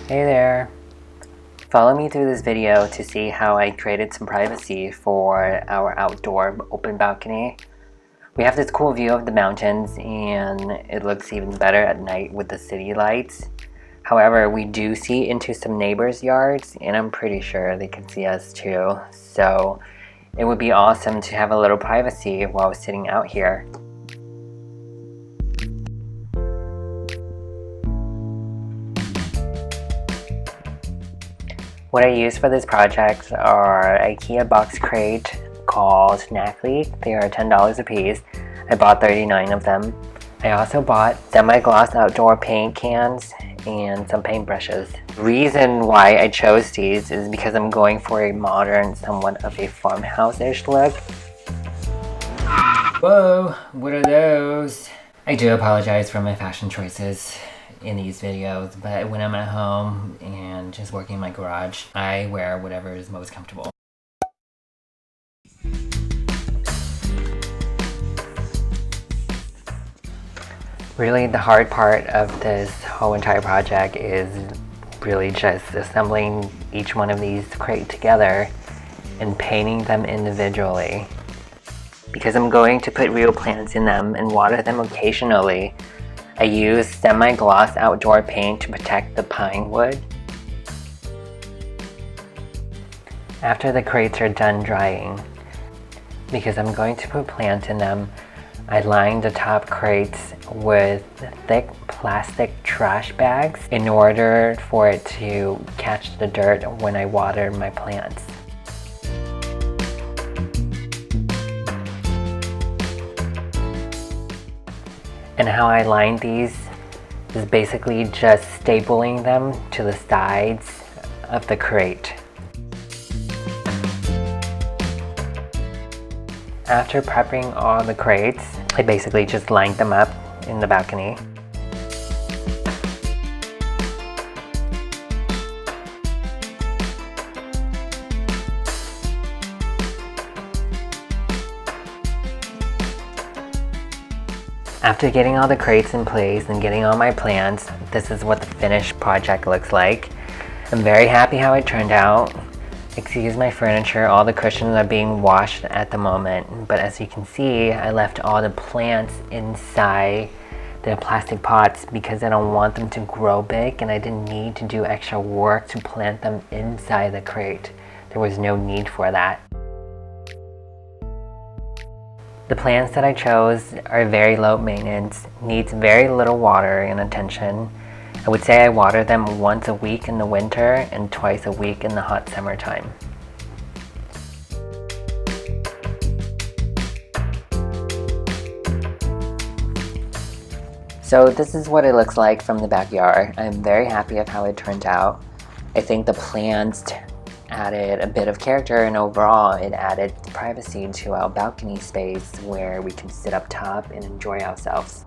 Hey there! Follow me through this video to see how I created some privacy for our outdoor open balcony. We have this cool view of the mountains and it looks even better at night with the city lights. However, we do see into some neighbors' yards and I'm pretty sure they can see us too. So it would be awesome to have a little privacy while sitting out here. What I used for this project are Ikea box crate called Knagglig. They are $10 a piece. I bought 39 of them. I also bought semi-gloss outdoor paint cans and some paintbrushes. The reason why I chose these is because I'm going for a modern, somewhat of a farmhouse-ish look. Whoa, what are those? I do apologize for my fashion choices in these videos, but when I'm at home and just working in my garage, I wear whatever is most comfortable. Really, the hard part of this whole entire project is really just assembling each one of these crates together and painting them individually. Because I'm going to put real plants in them and water them occasionally, I use semi-gloss outdoor paint to protect the pine wood. After the crates are done drying, because I'm going to put plants in them, I lined the top crates with thick plastic trash bags in order for it to catch the dirt when I water my plants. And how I lined these is basically just stapling them to the sides of the crate. After prepping all the crates, I basically just lined them up in the balcony. After getting all the crates in place and getting all my plants, this is what the finished project looks like. I'm very happy how it turned out. Excuse my furniture, all the cushions are being washed at the moment, but as you can see, I left all the plants inside the plastic pots because I don't want them to grow big and I didn't need to do extra work to plant them inside the crate. There was no need for that. The plants that I chose are very low maintenance, needs very little water and attention. I would say I water them once a week in the winter and twice a week in the hot summertime. So this is what it looks like from the backyard. I'm very happy of how it turned out. I think the plants added a bit of character and overall it added privacy to our balcony space where we can sit up top and enjoy ourselves.